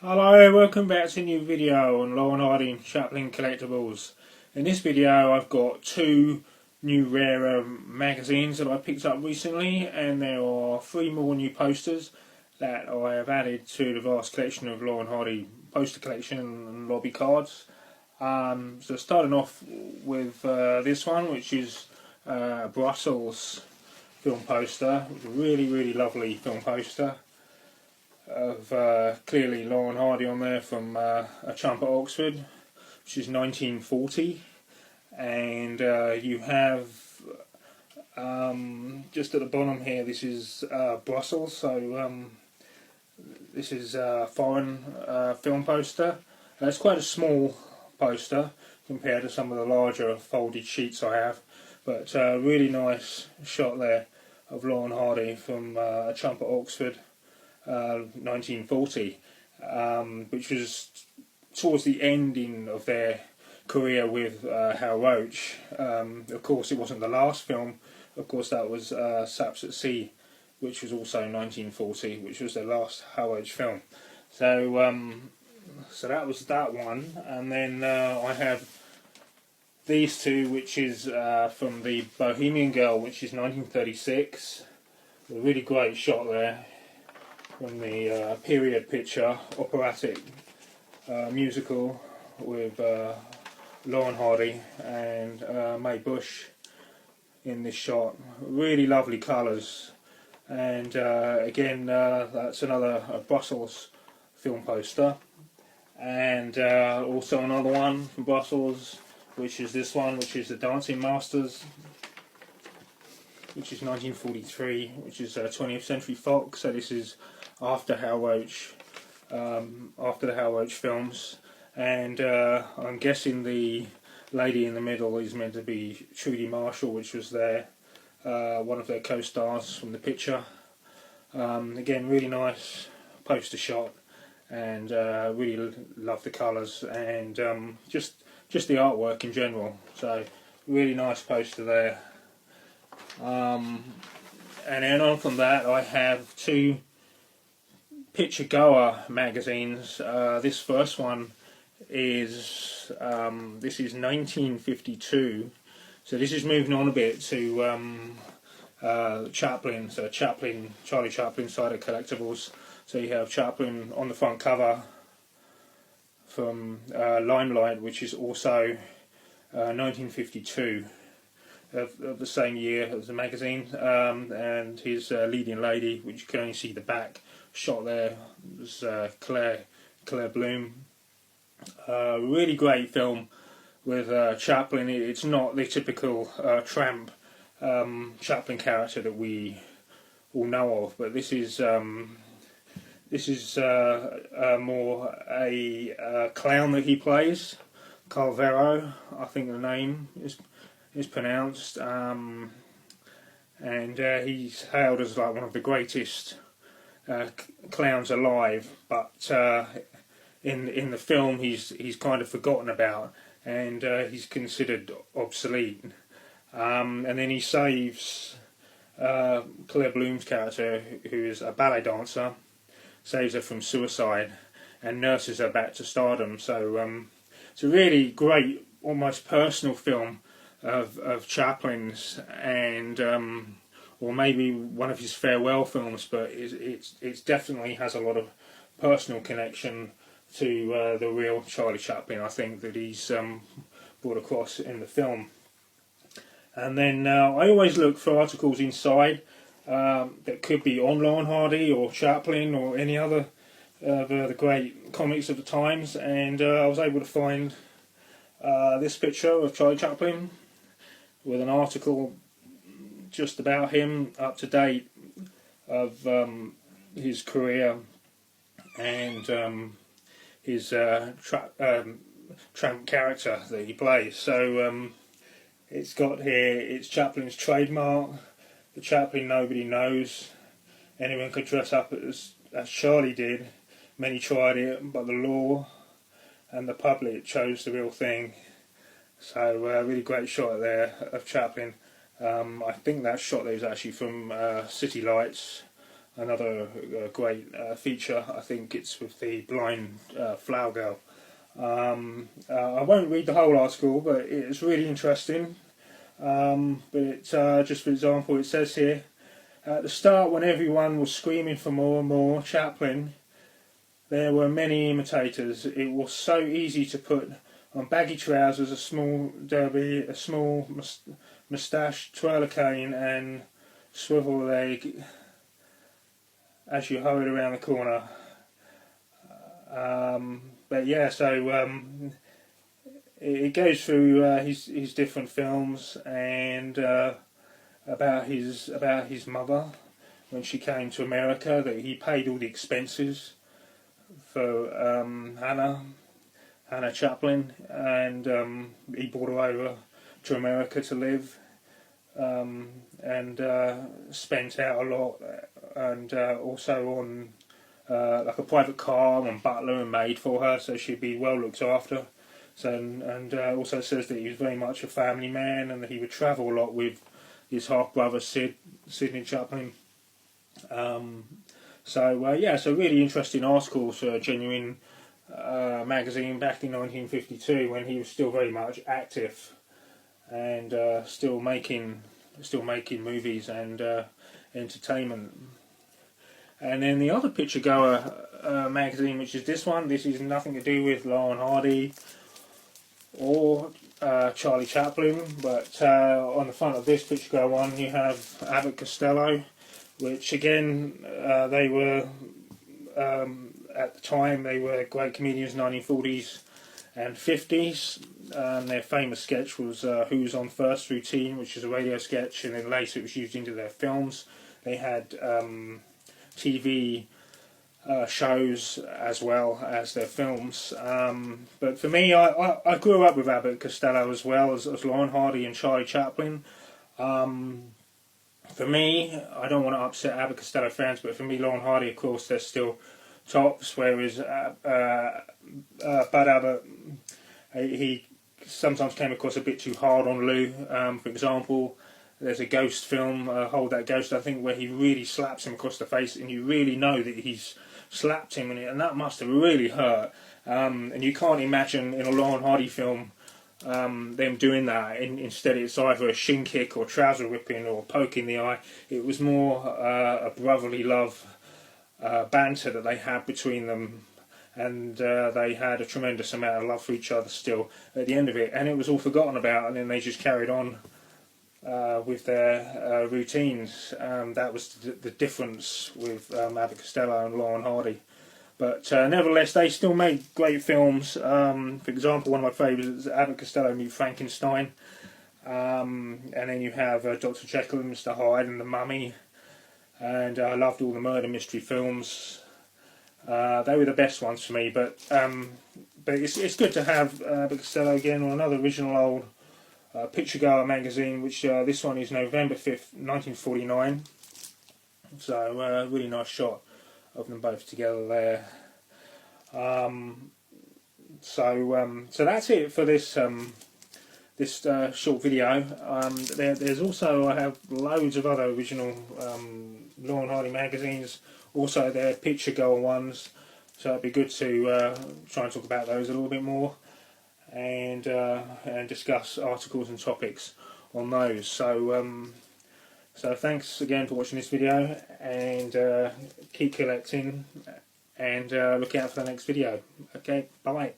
Hello, welcome back to a new video on Laurel and Hardy and Chaplin collectibles. In this video I've got two new rarer magazines that I picked up recently, and there are three more new posters that I have added to the vast collection of Laurel and Hardy poster collection and lobby cards. So starting off with this one, which is Brussels film poster. It's a really lovely film poster of clearly Laurel and Hardy on there from A Chump at Oxford, which is 1940, and you have just at the bottom here, this is Brussels, so this is a foreign film poster. It's quite a small poster compared to some of the larger folded sheets I have, but really nice shot there of Laurel and Hardy from A Chump at Oxford, 1940, which was towards the ending of their career with Hal Roach. Of course, it wasn't the last film. Of course, that was Saps at Sea, which was also 1940, which was their last Hal Roach film. So that was that one, and then I have these two, which is from the Bohemian Girl, which is 1936. A really great shot there from the period picture, operatic musical with Laurel and Hardy and Mae Bush in this shot. Really lovely colours, and again that's another Brussels film poster, and also another one from Brussels, which is this one, which is The Dancing Masters, which is 1943, which is 20th Century Fox. So this is after Hal Roach, after the Hal Roach films, and I'm guessing the lady in the middle is meant to be Trudy Marshall, which was their one of their co-stars from the picture. Again, really nice poster shot, and really love the colours and just the artwork in general. So really nice poster there. And then on from that, I have two Picturegoer magazines. This first one is this is 1952. So this is moving on a bit to Chaplin. So Charlie Chaplin side of collectibles. So you have Chaplin on the front cover from Limelight, which is also 1952. Of the same year as the magazine, and his leading lady, which you can only see the back shot there, was Claire Bloom. Really great film with Chaplin. It's not the typical tramp Chaplin character that we all know of, but this is more a clown that he plays. Calvero, I think the name is pronounced, and he's hailed as like one of the greatest clowns alive, but in the film he's kind of forgotten about, and he's considered obsolete, and then he saves Claire Bloom's character, who is a ballet dancer, saves her from suicide and nurses her back to stardom. So it's a really great, almost personal film of Chaplin's, and or maybe one of his farewell films, but it's definitely has a lot of personal connection to the real Charlie Chaplin, I think, that he's brought across in the film. And then I always look for articles inside that could be on Laurel and Hardy or Chaplin or any other of the great comics of the times, and I was able to find this picture of Charlie Chaplin with an article just about him, up to date, of his career and his tramp character that he plays. So it's got here, it's Chaplin's trademark, the Chaplin nobody knows. Anyone could dress up as Charlie did. Many tried it, but the law and the public chose the real thing. So really great shot there of Chaplin. I think that shot there is actually from City Lights. another great feature. I think it's with the blind flower girl. I won't read the whole article, but it's really interesting. But just for example, it says here, at the start, when everyone was screaming for more and more Chaplin, there were many imitators. It was so easy to put on baggy trousers, a small derby, a small moustache, twirl a cane, and swivel a leg as you hurried around the corner. But yeah, so it goes through his different films and about his mother when she came to America. That he paid all the expenses for Hannah Chaplin, and he brought her over to America to live, and spent out a lot, and also on like a private car and butler and maid for her, so she'd be well looked after. So and also says that he was very much a family man, and that he would travel a lot with his half brother Sidney Chaplin. So really interesting articles for Genuine magazine back in 1952, when he was still very much active and still making movies and entertainment. And then the other Picturegoer magazine, which is this one. This is nothing to do with Laurel and Hardy or Charlie Chaplin, but on the front of this Picturegoer one, you have Abbott Costello, which again they were at the time they were great comedians, 1940s and 50s. Their famous sketch was Who's on First Routine, which is a radio sketch, and then later it was used into their films. They had TV shows as well as their films. But for me, I grew up with Abbott Costello as well as Laurel and Hardy and Charlie Chaplin. For me, I don't want to upset Abbott Costello fans, but for me, Laurel and Hardy, of course, they're still tops, whereas Bud Abbott, he sometimes came across a bit too hard on Lou. For example, there's a ghost film, Hold That Ghost, I think, where he really slaps him across the face, and you really know that he's slapped him, and that must have really hurt. And you can't imagine in a Laurel and Hardy film them doing that. Instead, it's either a shin kick or trouser ripping or poke in the eye. It was more a brotherly love banter that they had between them, and they had a tremendous amount of love for each other still at the end of it, and it was all forgotten about, and then they just carried on with their routines. That was the difference with Abbott Costello and Laurel and Hardy. But nevertheless, they still made great films. For example, one of my favourites is Abbott Costello Meet Frankenstein. And then you have Dr. Jekyll and Mr. Hyde and The Mummy. And I loved all the murder mystery films. They were the best ones for me. But it's good to have Abbott Costello again on another original old Picturegoer magazine, which this one is November 5th, 1949. So really nice shot of them both together there. So that's it for this this short video. There's also, I have loads of other original Laurel and Hardy magazines, also their Picturegoer ones, so it'd be good to try and talk about those a little bit more, and discuss articles and topics on those. So thanks again for watching this video, and keep collecting, and look out for the next video. Okay, bye.